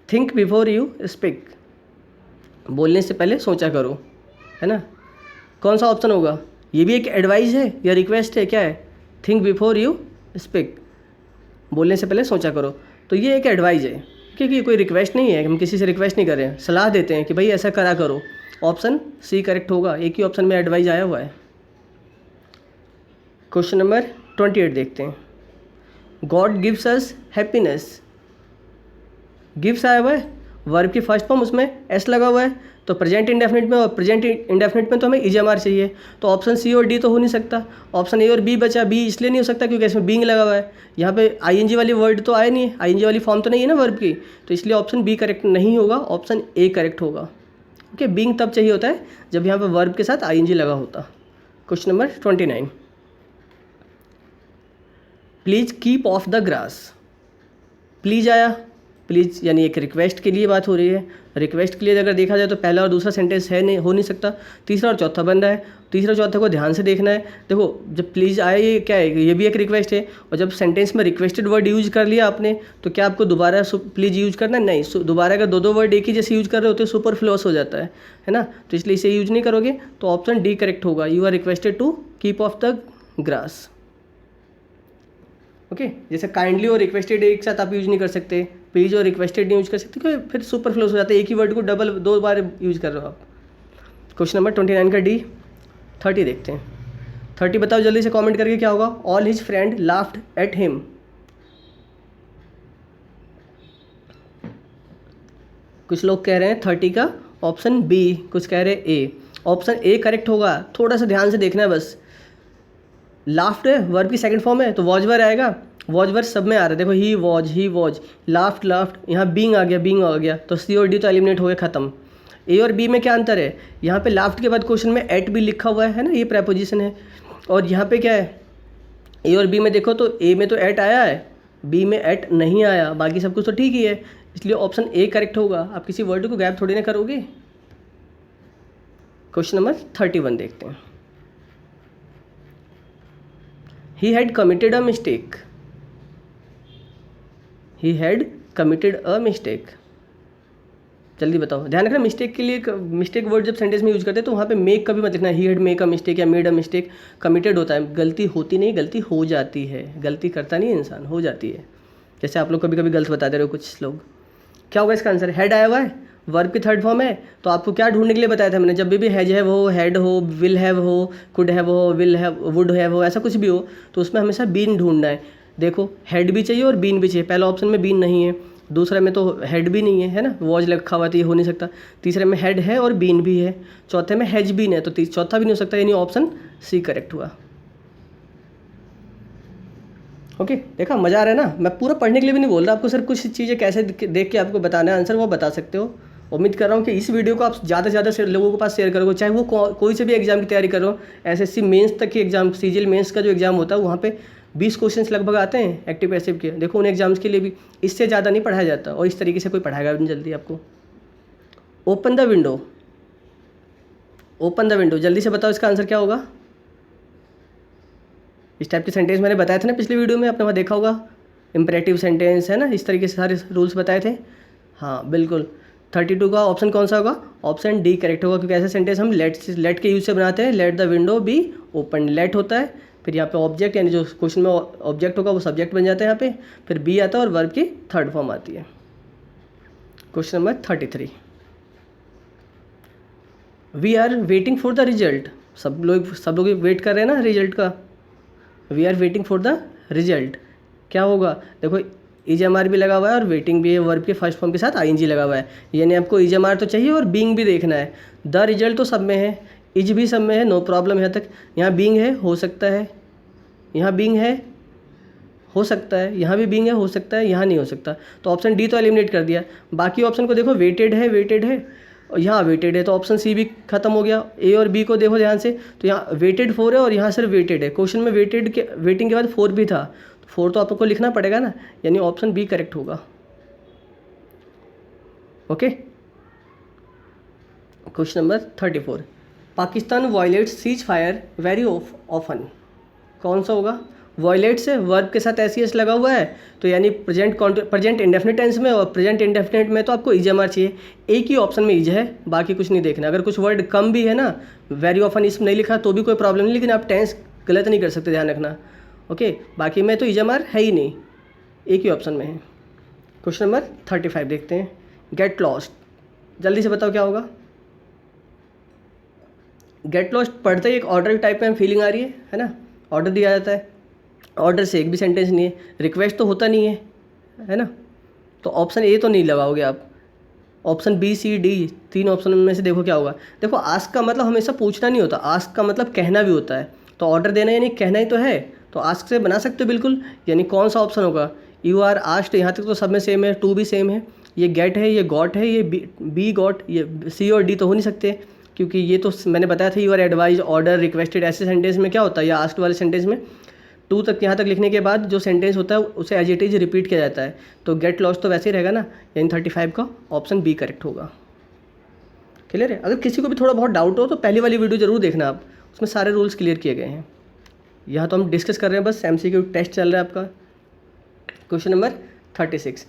Think before you speak. बोलने से पहले सोचा करो, है ना। कौन सा ऑप्शन होगा, ये भी एक एडवाइस है या रिक्वेस्ट है, क्या है, थिंक बिफोर यू स्पीक, बोलने से पहले सोचा करो। तो ये एक एडवाइस है, क्योंकि कोई रिक्वेस्ट नहीं है, हम किसी से रिक्वेस्ट नहीं कर रहे हैं, सलाह देते हैं कि भाई ऐसा करा करो। ऑप्शन सी करेक्ट होगा, एक ही ऑप्शन में एडवाइस आया हुआ है। क्वेश्चन नंबर 28 देखते हैं। God gives us happiness. Gives आया हुआ है, वर्ब की फर्स्ट फॉर्म, उसमें एस लगा हुआ है, तो प्रेजेंट इंडेफिनिट में और प्रेजेंट इंडेफिनिट में तो हमें ईएमआर चाहिए। तो ऑप्शन सी और डी तो हो नहीं सकता, ऑप्शन ए और बी बचा। बी इसलिए नहीं हो सकता क्योंकि इसमें बीइंग लगा हुआ है, यहाँ पे आईएनजी वाली वर्ड तो आया नहीं है, आईएनजी वाली फॉर्म तो नहीं है ना वर्ब की, तो इसलिए ऑप्शन बी करेक्ट नहीं होगा, ऑप्शन ए करेक्ट होगा। ओके, बीइंग तब चाहिए होता है जब यहाँ पे वर्ब के साथ आईएनजी लगा होता। Question number 29। Please keep off the grass. Please आया, प्लीज़ यानी एक रिक्वेस्ट के लिए बात हो रही है। रिक्वेस्ट के लिए अगर देखा जाए तो पहला और दूसरा सेंटेंस है नहीं, हो नहीं सकता, तीसरा और चौथा बन रहा है। तीसरा चौथा को ध्यान से देखना है। देखो जब प्लीज़ आया ये क्या है, ये भी एक रिक्वेस्ट है, और जब सेंटेंस में रिक्वेस्टेड वर्ड यूज कर लिया आपने तो क्या आपको दोबारा प्लीज़ यूज करना है, नहीं। दोबारा अगर दो वर्ड एक ही जैसे यूज कर रहे होते हैं सुपर फ्लोस हो जाता है ना, तो इसलिए इसे यूज नहीं करोगे। तो ऑप्शन डी करेक्ट होगा, you are requested to keep off the grass. Okay, जैसे काइंडली और रिक्वेस्टेड एक साथ आप यूज नहीं कर सकते, प्लीज और रिक्वेस्टेड नहीं यूज कर सकते क्योंकि फिर सुपर फ्लोस हो जाता है, एक ही वर्ड को डबल 2 बार यूज कर रहे हो आप। क्वेश्चन नंबर 29 का डी। 30 देखते हैं। 30 बताओ जल्दी से कमेंट करके क्या होगा। All his friend laughed at him. कुछ लोग कह रहे हैं 30 का ऑप्शन बी, कुछ कह रहे हैं ए। ऑप्शन ए करेक्ट होगा, थोड़ा सा ध्यान से देखना है बस। लाफ्ड वर्ब की सेकंड फॉर्म है तो वॉज वर आएगा, वॉज वर सब में आ रहा है। देखो ही वॉज, लाफ्ड लाफ्ड, यहाँ बीइंग आ गया, तो सी और डी तो एलिमिनेट हो गए, खत्म। ए और बी में क्या अंतर है, यहाँ पे लाफ्ड के बाद क्वेश्चन में एट भी लिखा हुआ है ना, ये प्रेपोजिशन है, और यहाँ पे क्या है, ए और बी में देखो तो ए में तो एट आया है, बी में एट नहीं आया, बाकी सब कुछ तो ठीक ही है, इसलिए ऑप्शन ए करेक्ट होगा। आप किसी वर्ड को गैप थोड़ी ना करोगे। क्वेश्चन नंबर 31 देखते हैं। He had committed a mistake. He had committed a mistake. जल्दी बताओ, ध्यान रखना मिस्टेक के लिए, मिस्टेक वर्ड जब सेंटेंस में यूज करते हैं तो वहाँ पे मेक कभी मत लिखना। He had make a mistake या मेड अ मिस्टेक, कमिटेड होता है, गलती होती नहीं, गलती हो जाती है, गलती करता नहीं इंसान, हो जाती है। जैसे आप लोग कभी कभी गलत बता दे रहे हो कुछ लोग। क्या होगा इसका आंसर, हैड आया हुआ है, वर्ब की थर्ड फॉर्म है, तो आपको क्या ढूंढने के लिए बताया था मैंने, जब भी हैज है हो, हैड हो, विल हैव हो, कुड हैव हो, विल हैव, वुड हैव हो, ऐसा कुछ भी हो तो उसमें हमेशा बीन ढूंढना है। देखो हैड भी चाहिए और बीन भी चाहिए, पहला ऑप्शन में बीन नहीं है, दूसरे में तो हैड भी नहीं है ना, वॉज लिखा हुआ तो ये हो नहीं सकता, तीसरे में हैड है और बीन भी है, चौथे में हैज बीन है तो चौथा भी नहीं हो सकता, यानी ऑप्शन सी करेक्ट हुआ। ओके, देखा मज़ा आ रहा है ना। मैं पूरा पढ़ने के लिए भी नहीं बोल रहा आपको, सिर्फ कुछ चीज़ें कैसे देख के आपको बताना है आंसर, वो बता सकते हो। उम्मीद कर रहा हूँ कि इस वीडियो को आप ज़्यादा से ज़्यादा लोगों के पास शेयर करोगे, चाहे वो कोई से भी एग्जाम की तैयारी करो, एसएससी मेंस तक की एग्जाम, सीजीएल मेंस का जो एग्जाम होता है वहाँ पे 20 क्वेश्चंस लगभग आते हैं एक्टिव पैसिव के। देखो उन एग्जाम्स के लिए भी इससे ज़्यादा नहीं पढ़ाया जाता, और इस तरीके से कोई पढ़ाएगा भी नहीं जल्दी आपको। Open the window, open the window, जल्दी से बताओ इसका आंसर क्या होगा। इस टाइप के सेंटेंस मैंने बताए थे ना पिछली वीडियो में, आपने वहाँ देखा होगा, इम्परेटिव सेंटेंस है ना, इस तरीके से सारे रूल्स बताए थे। हाँ बिल्कुल, 32 का ऑप्शन कौन सा होगा, ऑप्शन डी करेक्ट होगा, क्योंकि ऐसे सेंटेंस हम लेट के यूज से बनाते हैं। Let the window be open, let होता है, फिर यहाँ पे ऑब्जेक्ट यानी जो क्वेश्चन में ऑब्जेक्ट होगा वो सब्जेक्ट बन जाता है यहाँ पे, फिर बी आता है और वर्ब की थर्ड फॉर्म आती है। Question number 33, we are waiting for the result, सब लोग वेट कर रहे हैं ना रिजल्ट का। We are waiting for the result क्या होगा, देखो EJMR भी लगा हुआ है और वेटिंग भी है, वर्ब के फर्स्ट फॉर्म के साथ ING लगा हुआ है, यानी आपको EJMR तो चाहिए और बीइंग भी देखना है। द रिजल्ट तो सब में है, इज भी सब में है, नो प्रॉब्लम यहाँ तक। यहाँ बीइंग है, हो सकता है, यहाँ बीइंग है, हो सकता है, यहाँ भी बीइंग है, हो सकता है, यहाँ नहीं हो सकता, तो ऑप्शन डी तो एलिमिनेट कर दिया। बाकी ऑप्शन को देखो, वेटेड है, वेटेड है, और यहाँ वेटेड है, तो ऑप्शन सी भी खत्म हो गया। ए और बी को देखो ध्यान से, तो यहाँ वेटेड 4 है और यहाँ सिर्फ वेटेड है। क्वेश्चन में वेटेड के वेटिंग के बाद 4 भी था, तो 4 तो आपको लिखना पड़ेगा ना, यानी ऑप्शन बी करेक्ट होगा। Okay, question number 34, Pakistan violets cease fire very often, कौन सा होगा। वॉयलेट से वर्ब के साथ एस लगा हुआ है, तो यानी प्रेजेंट इंडेफिनिट टेंस में, और प्रेजेंट इंडेफिनिट में तो आपको EJMR चाहिए। एक ही ऑप्शन में इज है, बाकी कुछ नहीं देखना। अगर कुछ वर्ड कम भी है ना, वेरी ऑफन इसमें नहीं लिखा तो भी कोई प्रॉब्लम नहीं, लेकिन आप टेंस गलत नहीं कर सकते, ध्यान रखना। ओके, बाकी में तो EJMR है ही नहीं, एक ही ऑप्शन में है। क्वेश्चन नंबर 35 देखते हैं, गेट लॉस्ट, जल्दी से बताओ क्या होगा। गेट लॉस्ट पढ़ते ही एक ऑर्डर टाइप में फीलिंग आ रही है ना, ऑर्डर दिया जाता है, ऑर्डर से एक भी सेंटेंस नहीं है, रिक्वेस्ट तो होता नहीं है ना, तो ऑप्शन ए तो नहीं लगाओगे आप, option B C D, 3 option में से देखो क्या होगा। देखो आस्क का मतलब हमेशा पूछना नहीं होता, आस्क का मतलब कहना भी होता है, तो ऑर्डर देना यानी कहना ही तो है, तो आस्क से बना सकते हो बिल्कुल। यानी कौन सा ऑप्शन होगा, यू आर आस्क्ड, यहाँ तक तो सब में सेम है, टू भी सेम है, ये गेट है, ये गॉट है, ये बी गॉट, ये सी और डी तो हो नहीं सकते, क्योंकि ये तो मैंने बताया था, you are advise, order, requested, ऐसे सेंटेंस में क्या होता है, या आस्क्ड वाले सेंटेंस में 2 तक यहाँ तक लिखने के बाद जो सेंटेंस होता है उसे एज इट इज रिपीट किया जाता है, तो गेट लॉस्ट तो वैसे ही रहेगा ना, यानी 35 का ऑप्शन बी करेक्ट होगा। क्लियर है। अगर किसी को भी थोड़ा बहुत डाउट हो तो पहली वाली वीडियो जरूर देखना आप, उसमें सारे रूल्स क्लियर किए गए हैं। यहाँ तो हम डिस्कस कर रहे हैं, बस MCQ टेस्ट चल रहा है आपका। Question number 36,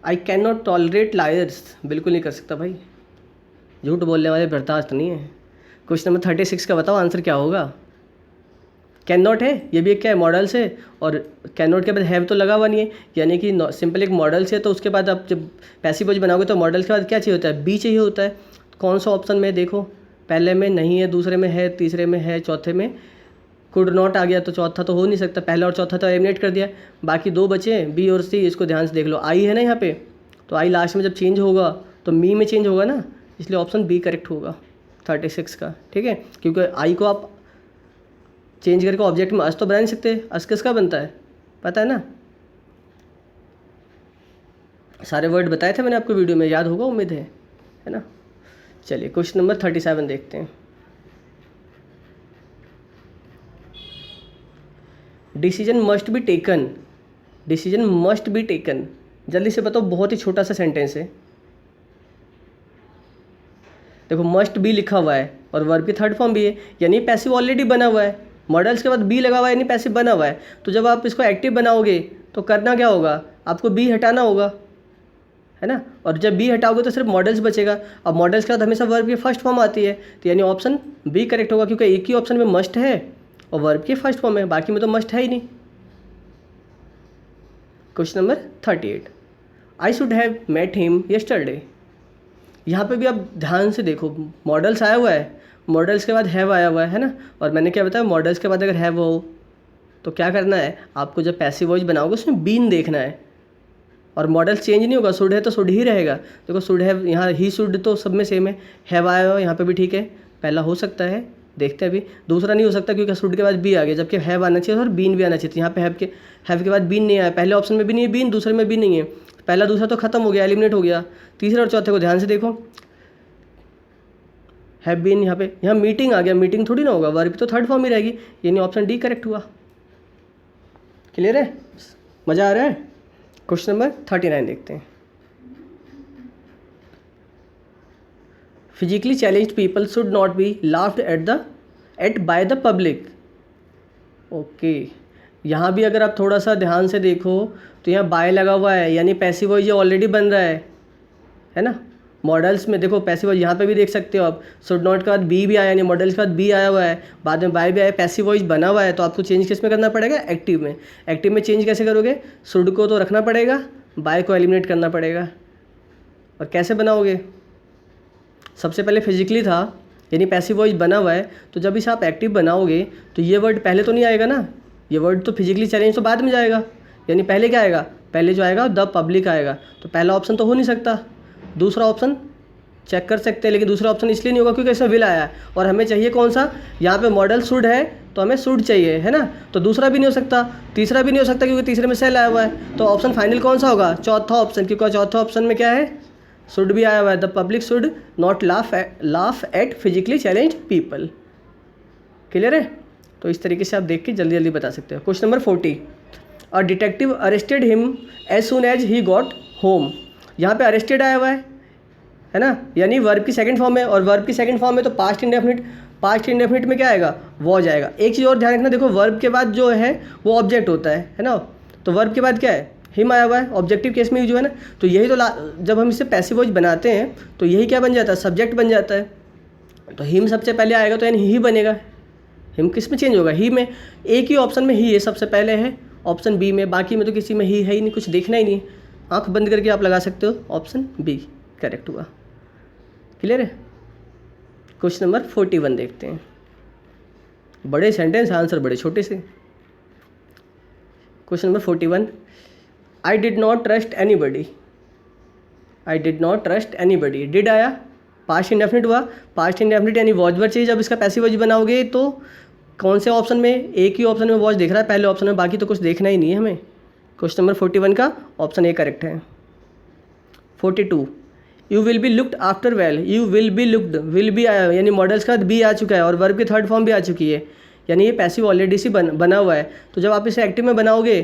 I can not tolerate lawyers, बिल्कुल नहीं कर सकता भाई, झूठ बोलने वाले बर्दाश्त नहीं है। क्वेश्चन नंबर 36 का बताओ आंसर क्या होगा। कैन नॉट है, ये भी एक क्या है, मॉडल्स है, और कैन नॉट के बाद हैव तो लगा हुआ नहीं है, यानी कि सिंपल एक मॉडल्स है, तो उसके बाद आप जब पैसिव वॉइस बनाओगे तो मॉडल्स के बाद क्या चाहिए होता है, बी चाहिए होता है। कौन सा ऑप्शन में देखो, पहले में नहीं है, दूसरे में है, तीसरे में है, चौथे में कुड नॉट आ गया, तो चौथा तो हो नहीं सकता, पहला और चौथा तो एलिमिनेट कर दिया, बाकी 2 बचे बी और सी। इसको ध्यान से देख लो, आई है ना यहाँ पे, तो आई लास्ट में जब चेंज होगा तो मी में चेंज होगा ना, इसलिए ऑप्शन बी करेक्ट होगा 36 का। ठीक है, क्योंकि आई को आप चेंज करके ऑब्जेक्ट में अस तो बना नहीं सकते, अस किसका बनता है पता है ना, सारे वर्ड बताए थे मैंने आपको वीडियो में, याद होगा उम्मीद है ना। चलिए क्वेश्चन नंबर 37 देखते हैं, decision must be taken, decision must be taken, जल्दी से बताओ, बहुत ही छोटा सा सेंटेंस है। देखो मस्ट बी लिखा हुआ है और वर्ब की थर्ड फॉर्म भी है, यानी पैसिव ऑलरेडी बना हुआ है, मॉडल्स के बाद बी लगा हुआ है यानी पैसिव बना हुआ है, तो जब आप इसको एक्टिव बनाओगे तो करना क्या होगा, आपको बी हटाना होगा, है ना, और जब बी हटाओगे तो सिर्फ मॉडल्स बचेगा। अब मॉडल्स के बाद हमेशा वर्ब की फर्स्ट फॉर्म आती है, तो यानी ऑप्शन बी करेक्ट होगा, क्योंकि एक ही ऑप्शन में मस्ट है और वर्ब की फर्स्ट फॉर्म है, बाकी में तो मस्ट है ही नहीं। Question number 38, I should have met him yesterday, यहाँ पे भी आप ध्यान से देखो, मॉडल्स आया हुआ है, मॉडल्स के बाद हैव आया हुआ है ना, और मैंने क्या बताया, मॉडल्स के बाद अगर हैव हो तो क्या करना है, आपको जब पैसिव वॉइस बनाओगे उसमें बीन देखना है, और मॉडल चेंज नहीं होगा, शुड है तो शुड ही रहेगा। देखो शुड हैव, यहाँ ही शुड तो सब में सेम है, हैव आया हो यहाँ पे भी ठीक है, पहला हो सकता है देखते हैं अभी। दूसरा नहीं हो सकता क्योंकि शुड के बाद बी आ गया, जबकि हैव आना चाहिए और बीन भी आना चाहिए। यहाँ पे हैव के बाद बीन नहीं आया, पहले ऑप्शन में भी नहीं है बीन, दूसरे में भी नहीं है। पहला दूसरा तो खत्म हो गया, एलिमिनेट हो गया। तीसरे और चौथे को ध्यान से देखो, हैव बीन यहाँ मीटिंग आ गया, मीटिंग थोड़ी ना होगा, वर्ब तो थर्ड फॉर्म ही रहेगी, यानी ऑप्शन डी करेक्ट हुआ। क्लियर है, मज़ा आ रहा है। क्वेश्चन नंबर 39 देखते हैं। Physically challenged people should not be laughed eight by the public. Okay, यहाँ भी अगर आप थोड़ा सा ध्यान से देखो तो यहाँ बाय लगा हुआ है, यानी पैसिव वॉइस ये ऑलरेडी बन रहा है ना। मॉडल्स में देखो पैसिव वॉइस यहाँ पे भी देख सकते हो आप, शुड नॉट के बाद बी भी आया, यानी मॉडल्स के बाद बी आया हुआ है, बाद में बाय भी आया, पैसिव वॉइस बना हुआ है। तो आपको चेंज किस में करना पड़ेगा, एक्टिव में। एक्टिव में चेंज कैसे करोगे, शुड को तो रखना पड़ेगा, बाय को एलिमिनेट करना पड़ेगा। और कैसे बनाओगे, सबसे पहले फिजिकली था, यानी पैसिव वॉइस बना हुआ है, तो जब इसे आप एक्टिव बनाओगे तो ये वर्ड पहले तो नहीं आएगा ना, ये वर्ड तो फिजिकली चैलेंज तो बाद में जाएगा, यानी पहले क्या आएगा, पहले जो आएगा द पब्लिक आएगा। तो पहला ऑप्शन तो हो नहीं सकता, दूसरा ऑप्शन चेक कर सकते हैं, लेकिन दूसरा ऑप्शन इसलिए नहीं होगा क्योंकि इसमें विल आया है और हमें चाहिए कौन सा, यहाँ पे मॉडल शुड है तो हमें शुड चाहिए, है ना। तो दूसरा भी नहीं हो सकता, तीसरा भी नहीं हो सकता क्योंकि तीसरे में सेल आया हुआ है। तो ऑप्शन फाइनल कौन सा होगा, चौथा ऑप्शन, क्योंकि चौथा ऑप्शन में क्या है, शुड भी आया हुआ है, the public should not laugh at physically challenge people. Clear है, तो इस तरीके से आप देख के जल्दी जल्दी बता सकते हो। Question number 40, a detective arrested him as soon as he got home. यहाँ पे अरेस्टेड आया हुआ है ना, यानी वर्ब की सेकंड फॉर्म है, और वर्ब की सेकंड फॉर्म में तो पास्ट इंडेफिनिट में क्या आएगा, वॉज आएगा। एक चीज़ और ध्यान रखना, देखो वर्ब के बाद जो है वो ऑब्जेक्ट होता है ना। तो वर्ब के बाद क्या है, हिम आया हुआ है, ऑब्जेक्टिव केस में यूज है ना। तो यही तो जब हम इससे पैसिव वॉइस बनाते हैं तो यही क्या बन जाता है, सब्जेक्ट बन जाता है। तो हिम सबसे पहले आएगा तो यानी ही बनेगा। हिम किस में चेंज होगा, ही में। एक ही ऑप्शन में ही है, सबसे पहले है ऑप्शन बी में, बाकी में तो किसी में ही है ही नहीं, कुछ देखना ही नहीं। आँख बंद करके आप लगा सकते हो, ऑप्शन बी करेक्ट हुआ। क्लियर है। क्वेश्चन नंबर 41 देखते हैं। बड़े सेंटेंस, आंसर बड़े छोटे से। Question number 41, I did not trust anybody. I did not trust anybody, did आया, पास्ट इंडेफिनिट हुआ, पास्ट इंडेफिनिट यानी वॉज वर्ब चाहिए। जब इसका पैसिव वॉइस बनाओगे तो कौन से ऑप्शन में, एक ही ऑप्शन में वॉज दिख रहा है पहले ऑप्शन में, बाकी तो कुछ देखना ही नहीं है हमें। क्वेश्चन नंबर 41 का ऑप्शन ए करेक्ट है। 42, you will be looked after well. You will be looked, will be आया यानी मॉडल्स का बी आ चुका है और वर्ब की थर्ड फॉर्म भी आ चुकी है, यानी ये पैसिव ऑलरेडी सी बना हुआ है। तो जब आप इसे एक्टिव में बनाओगे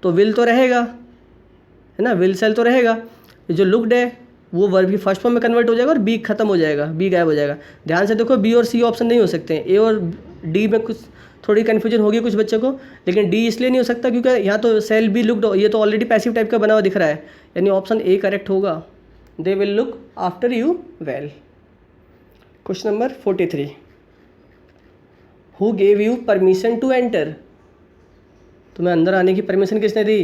तो विल तो रहेगा, है ना, विल सेल तो रहेगा। जो लुक्ड है वो वर्ब की फर्स्ट फॉर्म में कन्वर्ट हो जाएगा और बी खत्म हो जाएगा, बी गायब हो जाएगा। ध्यान से देखो, बी और सी ऑप्शन नहीं हो सकते हैं। ए और डी में कुछ थोड़ी कन्फ्यूजन होगी कुछ बच्चों को, लेकिन डी इसलिए नहीं हो सकता क्योंकि यहाँ तो सेल बी लुक्ड, ये तो ऑलरेडी पैसिव टाइप का बना हुआ दिख रहा है, यानी ऑप्शन ए करेक्ट होगा। They will look after you well. Question number 43, who gave you permission to enter. तुम्हें अंदर आने की परमिशन किसने दी।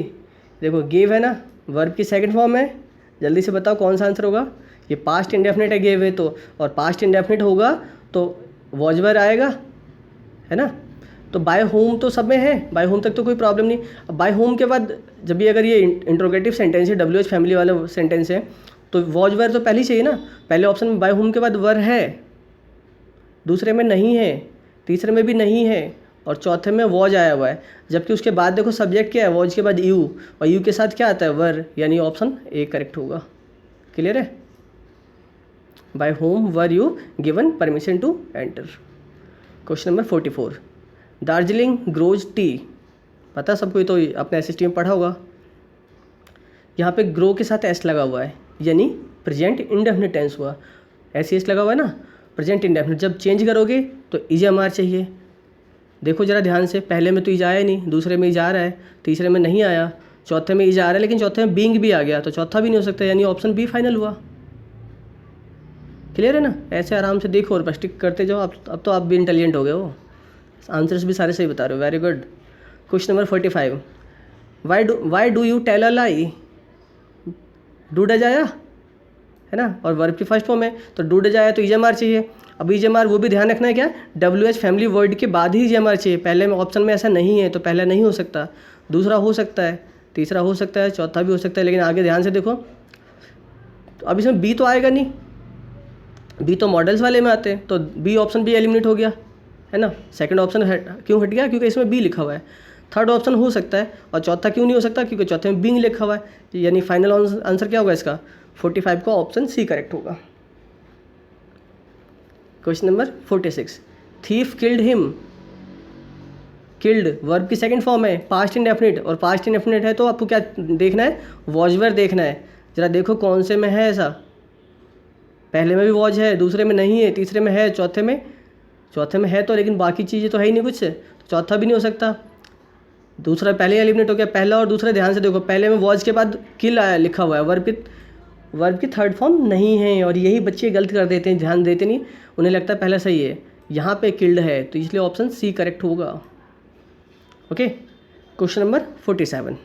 देखो गेव है ना, वर्ब की सेकंड फॉर्म है, जल्दी से बताओ कौन सा आंसर होगा। ये पास्ट इंडेफिनिट है गेव है तो, और पास्ट इंडेफिनिट होगा तो वॉज वर्ब आएगा, है ना। तो बाय होम तो सब में है, बाय होम तक तो कोई प्रॉब्लम नहीं। अब बाय होम के बाद जब भी अगर ये इंट्रोगेटिव सेंटेंस है, WH फैमिली वाला सेंटेंस है, तो वॉज वर्ब तो पहले ही चाहिए ना। पहले ऑप्शन में बाय होम के बाद वर्ब है, दूसरे में नहीं है, तीसरे में भी नहीं है, और चौथे में वॉज आया हुआ है। जबकि उसके बाद देखो सब्जेक्ट क्या है, वॉज के बाद यू, और यू के साथ क्या आता है, वर, यानी ऑप्शन ए करेक्ट होगा। क्लियर है। By whom were you given permission to enter. Question number 44, Darjeeling grows tea. पता सबको, तो अपने SST में पढ़ा होगा। यहाँ पे ग्रो के साथ एस लगा हुआ है, यानी प्रेजेंट इंडेफिनिट टेंस हुआ। एस लगा हुआ है ना, प्रेजेंट इंडेफिनिट। जब चेंज करोगे तो EJMR चाहिए। देखो जरा ध्यान से, पहले में तो इज आया नहीं, दूसरे में इज आ रहा है, तीसरे में नहीं आया, चौथे में इज आ रहा है, लेकिन चौथे में बीइंग भी आ गया, तो चौथा भी नहीं हो सकता, यानी ऑप्शन बी फाइनल हुआ। क्लियर है ना। ऐसे आराम से देखो और प्रैक्टिस करते जाओ। अब तो आप भी इंटेलिजेंट हो गए हो, आंसर्स भी सारे सही बता रहे हो, very good. Question number 45, why do you tell a lie. Do does आया है ना, और वर्ब की फर्स्ट फॉर्म है, तो डू डज आया तो EJMR चाहिए। अब EJMR वो भी ध्यान रखना है क्या, WH फैमिली वर्ड के बाद ही EJMR चाहिए। पहले में ऑप्शन में ऐसा नहीं है, तो पहला नहीं हो सकता, दूसरा हो सकता है, तीसरा हो सकता है, चौथा भी हो सकता है, लेकिन आगे ध्यान से देखो। तो अब इसमें बी तो आएगा नहीं, बी तो मॉडल्स वाले में आते हैं, तो बी ऑप्शन भी एलिमिनेट हो गया। है ना। सेकंड ऑप्शन क्यों हट गया, क्योंकि इसमें बी लिखा हुआ है। थर्ड ऑप्शन हो सकता है, और चौथा क्यों नहीं हो सकता, क्योंकि चौथे में बीइंग लिखा हुआ है। यानी फाइनल आंसर क्या होगा इसका, 45 का ऑप्शन सी करेक्ट होगा। Question number 46, thief killed him. Killed verb की सेकंड फॉर्म है, पास्ट इंडेफिनिट, और पास्ट इंडेफिनिट है तो आपको क्या देखना है, वॉज वेयर देखना है। जरा देखो कौन से में है ऐसा, पहले में भी वॉज है, दूसरे में नहीं है, तीसरे में है, चौथे में है तो, लेकिन बाकी चीज़ें तो है ही नहीं कुछ, तो चौथा भी नहीं हो सकता। दूसरा पहले एलिमिनेट हो गया, पहला और दूसरा ध्यान से देखो, पहले में वॉज के बाद किल आया लिखा हुआ है, वर्ब की थर्ड फॉर्म नहीं है, और यही बच्चे गलत कर देते हैं, ध्यान देते नहीं, उन्हें लगता है पहला सही है, यहाँ पे किल्ड है, तो इसलिए ऑप्शन सी करेक्ट होगा। Okay, question number 47,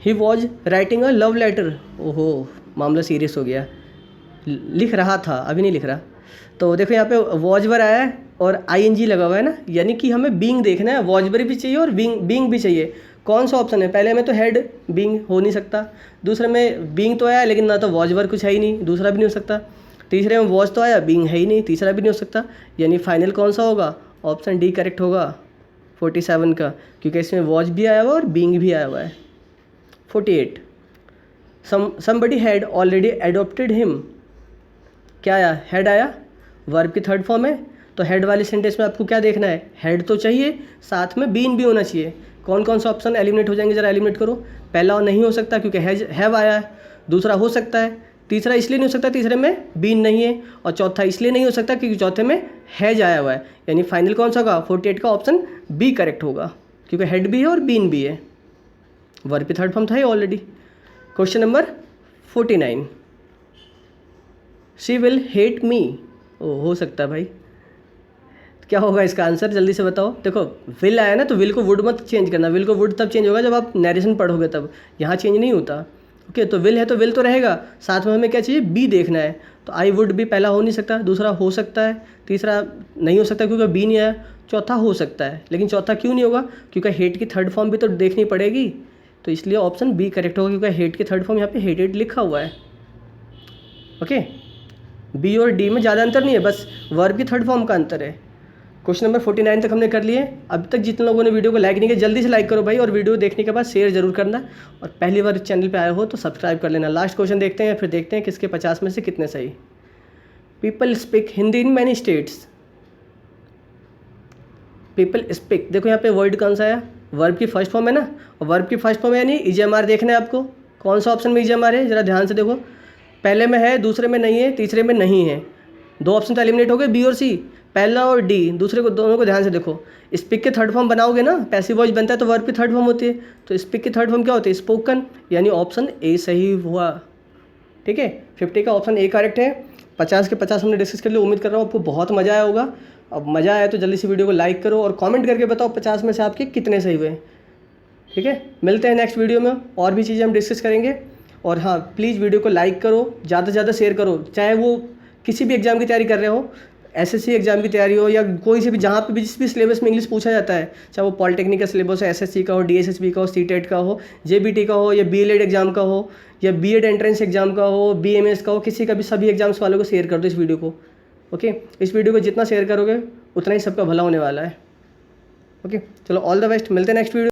he was writing a love letter. ओहो, मामला सीरियस हो गया, लिख रहा था, अभी नहीं लिख रहा। तो देखो यहाँ पे वॉज वर आया है और आईएनजी लगा हुआ है ना, यानी कि हमें बीइंग देखना है, वॉज वर भी चाहिए और बीइंग भी चाहिए। कौन सा ऑप्शन है, पहले में तो हेड बीइंग हो नहीं सकता, दूसरे में बीइंग तो आया लेकिन ना तो वॉज वर कुछ है ही नहीं, दूसरा भी नहीं हो सकता, तीसरे में वॉज तो आया, बीइंग है ही नहीं, तीसरा भी नहीं हो सकता, यानी फाइनल कौन सा होगा, ऑप्शन डी करेक्ट होगा 47 का, क्योंकि इसमें वॉज भी आया हुआ है और बीइंग भी आया हुआ है। 48, somebody had already adopted him। क्या आया, हेड आया, वर्ब की थर्ड फॉर्म है, तो हेड वाले सेंटेंस में आपको क्या देखना है, हेड तो चाहिए, साथ में बीन भी होना चाहिए। कौन कौन सा ऑप्शन एलिमिनेट हो जाएंगे, जरा एलिमिनेट करो। पहला नहीं हो सकता क्योंकि हैव आया है, दूसरा हो सकता है, तीसरा इसलिए नहीं हो सकता तीसरे में बीन नहीं है, और चौथा इसलिए नहीं हो सकता क्योंकि चौथे में हैज आया हुआ है, यानी फाइनल कौन सा होगा, 48 का ऑप्शन बी करेक्ट होगा, क्योंकि हेड भी है और बीन भी है, वर्ब की थर्ड फॉर्म था ही already. Question number 49, she will hate me. ओ, हो सकता है भाई, क्या होगा इसका आंसर, जल्दी से बताओ। देखो विल आया ना, तो विल को वुड मत चेंज करना, विल को वुड तब चेंज होगा जब आप नरेशन पढ़ोगे, तब यहाँ चेंज नहीं होता। ओके, तो विल है तो विल तो रहेगा, साथ में हमें क्या चाहिए, बी देखना है, तो आई वुड भी पहला हो नहीं सकता, दूसरा हो सकता है, तीसरा नहीं हो सकता क्योंकि बी नहीं आया, चौथा हो सकता है, लेकिन चौथा क्यों नहीं होगा, क्योंकि हेट की थर्ड फॉर्म भी तो देखनी पड़ेगी, तो इसलिए ऑप्शन बी करेक्ट होगा, क्योंकि हेट की थर्ड फॉर्म यहाँ पे हेटेड लिखा हुआ है। ओके, बी और डी में ज़्यादा अंतर नहीं है, बस वर्ब की थर्ड फॉर्म का अंतर है। क्वेश्चन नंबर 49 तक हमने कर लिए। अभी तक जितने लोगों ने वीडियो को लाइक नहीं किया, जल्दी से लाइक करो भाई, और वीडियो देखने के बाद शेयर जरूर करना, और पहली बार चैनल पे आए हो तो सब्सक्राइब कर लेना। लास्ट क्वेश्चन देखते हैं, फिर देखते हैं किसके 50 में से कितने सही। People speak Hindi in many states. People speak, देखो यहाँ पे वर्ड कौन सा है, वर्ब की फर्स्ट फॉर्म है ना, और वर्ब की फर्स्ट फॉर्म है यानी ईजीएमआर देखना है आपको। कौन सा ऑप्शन में ईजीएमआर है, जरा ध्यान से देखो, पहले में है, दूसरे में नहीं है, तीसरे में नहीं है, दो ऑप्शन तो एलिमिनेट हो गए, बी और सी, पहला और डी, दूसरे को, दोनों को ध्यान से देखो। स्पीक के थर्ड फॉर्म बनाओगे ना, पैसिव वॉइस बनता है तो वर्ब की थर्ड फॉर्म होती है, तो स्पीक की थर्ड फॉर्म क्या होती है, स्पोकन, यानी ऑप्शन ए सही हुआ। ठीक है, 50 का ऑप्शन ए करेक्ट है। 50 के 50 हमने डिस्कस कर लिया, उम्मीद कर रहा हूँ आपको बहुत मज़ा आया होगा। अब मज़ा आया तो जल्दी से वीडियो को लाइक करो और कमेंट करके बताओ 50 में से आपके कितने सही हुए। ठीक है, मिलते हैं नेक्स्ट वीडियो में, और भी चीज़ें हम डिस्कस करेंगे। और हाँ, प्लीज़ वीडियो को लाइक करो, ज़्यादा से ज़्यादा शेयर करो, चाहे वो किसी भी एग्ज़ाम की तैयारी कर रहे हो, एसएससी एग्जाम की तैयारी हो या कोई से भी, जहाँ पे भी जिस भी सिलेबस में इंग्लिश पूछा जाता है, चाहे वो पॉलिटेक्निक का सिलेबस हो, एसएससी का हो, डीएसएसबी का हो, सीटेट का हो, जेबीटी का हो, या बीएलएड एग्जाम का हो, या बीएड एंट्रेंस एग्जाम का हो, बीएमएस का हो, किसी का भी, सभी एग्जाम्स वालों को शेयर कर दो इस वीडियो को। ओके, इस वीडियो को जितना शेयर करोगे उतना ही सबका भला होने वाला है। ओके, चलो ऑल द बेस्ट, मिलते हैं नेक्स्ट वीडियो।